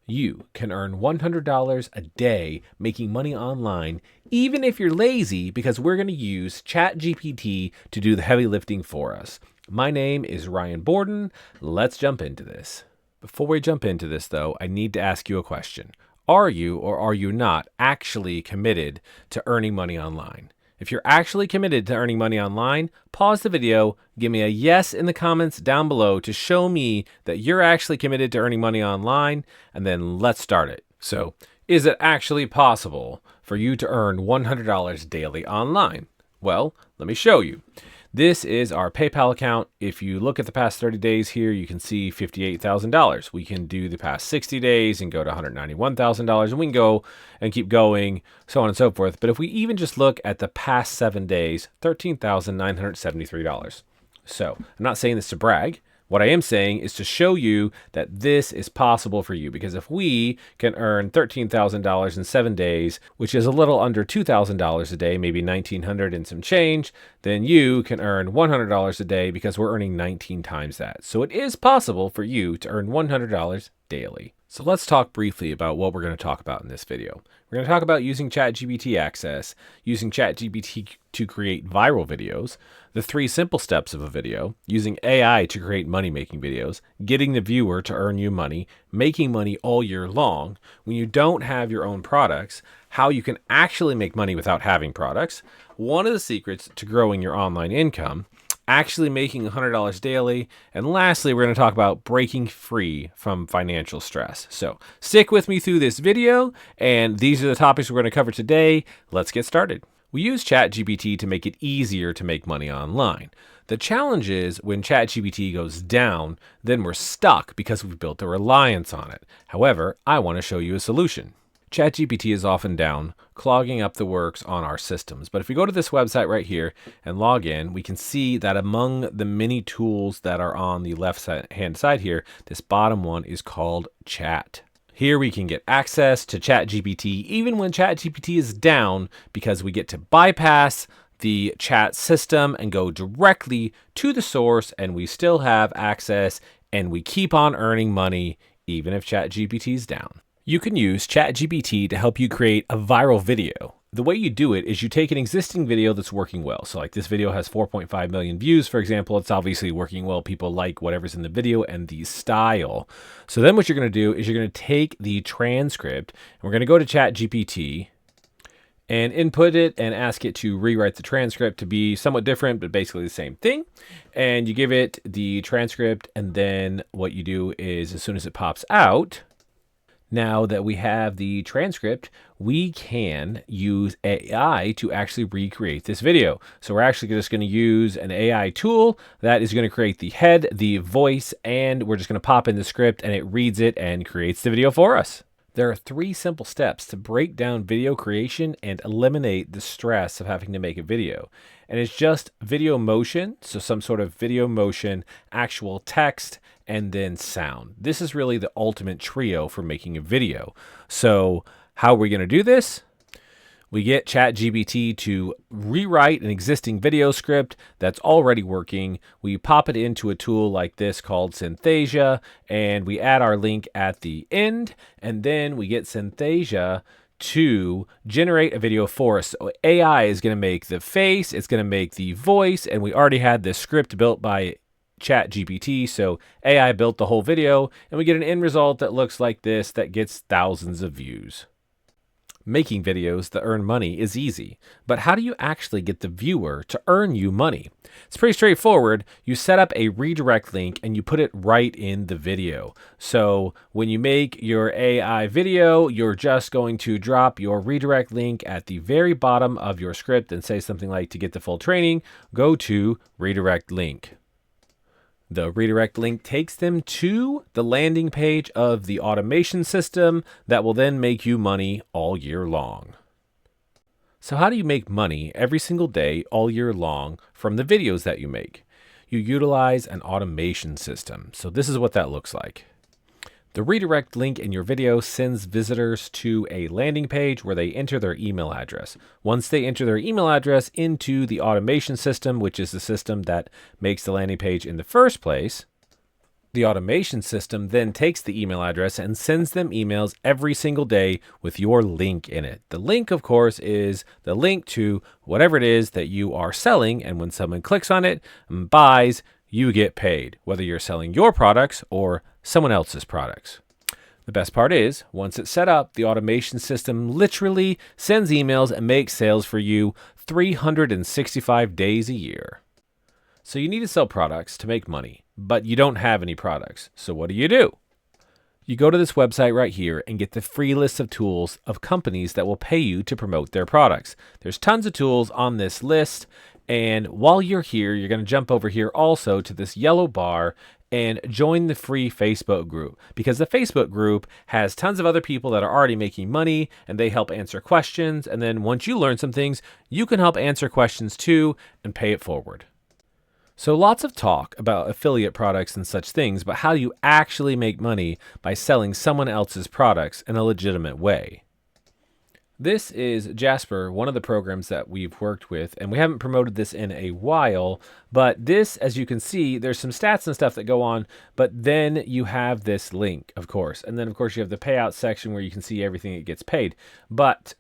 You can earn $100 a day making money online, even if you're lazy, because we're going to use Chat GPT to do the heavy lifting for us. My name is Ryan Borden. Let's jump into this. Before we jump into this, though, I need to ask you a question. Are you or are you not actually committed to earning money online? If you're actually committed to earning money online, pause the video, give me a yes in the comments down below to show me that you're actually committed to earning money online, and then let's start it. So, is it actually possible for you to earn $100 daily online? Well, let me show you. This is our PayPal account. If you look at the past 30 days here, you can see $58,000. We can do the past 60 days and go to $191,000, and we can go and keep going, so on and so forth. But if we even just look at the past 7 days, $13,973. So I'm not saying this to brag. What I am saying is to show you that this is possible for you, because if we can earn $13,000 in 7 days, which is a little under $2,000 a day, maybe $1,900 and some change, then you can earn $100 a day because we're earning 19 times that. So it is possible for you to earn $100 daily. So let's talk briefly about what we're going to talk about in this video. We're going to talk about using ChatGPT access, using ChatGPT to create viral videos, the 3 simple steps of a video, using AI to create money-making videos, getting the viewer to earn you money, making money all year long, when you don't have your own products, how you can actually make money without having products, one of the secrets to growing your online income, actually making $100 daily, and lastly, we're going to talk about breaking free from financial stress. So stick with me through this video, and these are the topics we're going to cover today. Let's get started. We use ChatGPT to make it easier to make money online. The challenge is when ChatGPT goes down, then we're stuck because we've built a reliance on it. However, I want to show you a solution. ChatGPT is often down, clogging up the works on our systems. But if we go to this website right here and log in, we can see that among the many tools that are on the left-hand side here, this bottom one is called Chat. Here we can get access to ChatGPT even when ChatGPT is down, because we get to bypass the chat system and go directly to the source, and we still have access and we keep on earning money even if ChatGPT is down. You can use ChatGPT to help you create a viral video. The way you do it is you take an existing video that's working well. So like this video has 4.5 million views, for example. It's obviously working well. People like whatever's in the video and the style. So then what you're going to do is you're going to take the transcript, and we're going to go to ChatGPT and input it and ask it to rewrite the transcript to be somewhat different, but basically the same thing. And you give it the transcript, and then what you do is as soon as it pops out, now that we have the transcript, we can use AI to actually recreate this video. So we're actually just going to use an AI tool that is going to create the head, the voice, and we're just going to pop in the script and it reads it and creates the video for us. There are 3 simple steps to break down video creation and eliminate the stress of having to make a video. And it's just video motion, so some sort of video motion, actual text, and then sound. This is really the ultimate trio for making a video. So how are we going to do this? We get ChatGPT to rewrite an existing video script that's already working. We pop it into a tool like this called Synthesia, and we add our link at the end, and then we get Synthesia to generate a video for us. So AI is going to make the face, it's going to make the voice, and we already had this script built by ChatGPT, so AI built the whole video, and we get an end result that looks like this that gets thousands of views. Making videos that earn money is easy, but how do you actually get the viewer to earn you money? It's pretty straightforward. You set up a redirect link and you put it right in the video. So when you make your AI video, you're just going to drop your redirect link at the very bottom of your script and say something like, to get the full training, go to redirect link. The redirect link takes them to the landing page of the automation system that will then make you money all year long. So how do you make money every single day all year long from the videos that you make? You utilize an automation system. So this is what that looks like. The redirect link in your video sends visitors to a landing page where they enter their email address. Once they enter their email address into the automation system, which is the system that makes the landing page in the first place, The automation system then takes the email address and sends them emails every single day with your link in it. The link, of course, is the link to whatever it is that you are selling. And when someone clicks on it and buys, you get paid, whether you're selling your products or someone else's products. The best part is, once it's set up, the automation system literally sends emails and makes sales for you 365 days a year. So you need to sell products to make money, but you don't have any products. So what do? You go to this website right here and get the free list of tools of companies that will pay you to promote their products. There's tons of tools on this list. And while you're here, you're going to jump over here also to this yellow bar and join the free Facebook group, because the Facebook group has tons of other people that are already making money and they help answer questions. And then once you learn some things, you can help answer questions too and pay it forward. So lots of talk about affiliate products and such things, but how do you actually make money by selling someone else's products in a legitimate way? This is Jasper, one of the programs that we've worked with, and we haven't promoted this in a while, but this, as you can see, there's some stats and stuff that go on, but then you have this link, of course. And then, of course, you have the payout section where you can see everything that gets paid. But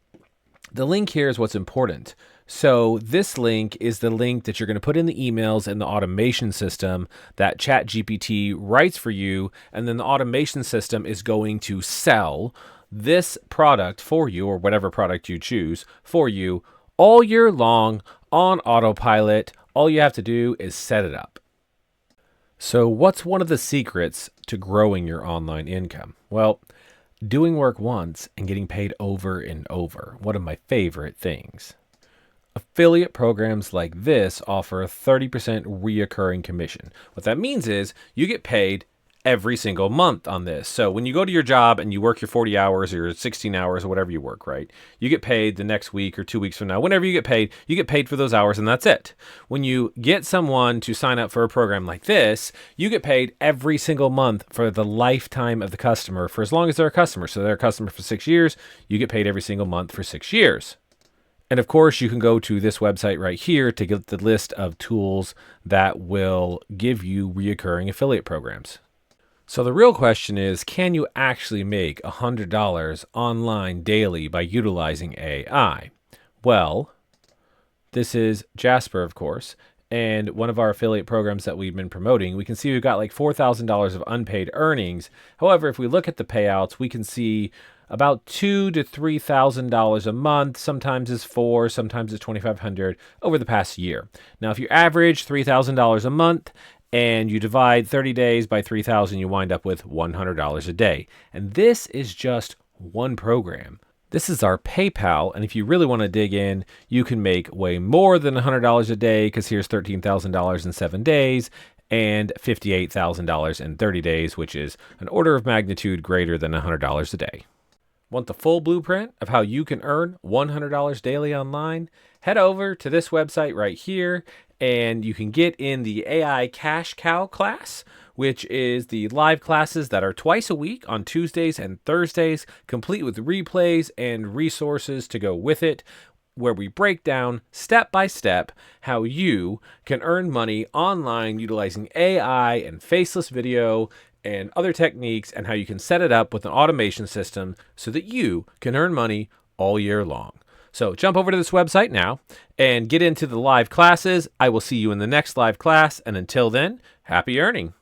the link here is what's important. So this link is the link that you're going to put in the emails in the automation system that Chat GPT writes for you. And then the automation system is going to sell this product for you, or whatever product you choose for you, all year long on autopilot. All you have to do is set it up. So what's one of the secrets to growing your online income? Well, doing work once and getting paid over and over. One of my favorite things. Affiliate programs like this offer a 30% reoccurring commission. What that means is you get paid every single month on this. So when you go to your job and you work your 40 hours or your 16 hours or whatever you work, right? You get paid the next week or 2 weeks from now. Whenever you get paid for those hours, and that's it. When you get someone to sign up for a program like this, you get paid every single month for the lifetime of the customer for as long as they're a customer. So they're a customer for 6 years, you get paid every single month for 6 years. And of course, you can go to this website right here to get the list of tools that will give you reoccurring affiliate programs. So the real question is, can you actually make $100 online daily by utilizing AI? Well, this is Jasper, of course, and one of our affiliate programs that we've been promoting. We can see we've got like $4,000 of unpaid earnings. However, if we look at the payouts, we can see about $2,000 to $3,000 a month. Sometimes it's $4,000, sometimes it's $2,500 over the past year. Now, if you average $3,000 a month and you divide 30 days by 3,000, you wind up with $100 a day. And this is just one program. This is our PayPal, and if you really want to dig in, you can make way more than $100 a day, because here's $13,000 in 7 days and $58,000 in 30 days, which is an order of magnitude greater than $100 a day. Want the full blueprint of how you can earn $100 daily online? Head over to this website right here, and you can get in the AI Cash Cow class, which is the live classes that are twice a week on Tuesdays and Thursdays, complete with replays and resources to go with it, where we break down step by step how you can earn money online utilizing AI and faceless video and other techniques, and how you can set it up with an automation system so that you can earn money all year long. So jump over to this website now and get into the live classes. I will see you in the next live class. And until then, happy earning.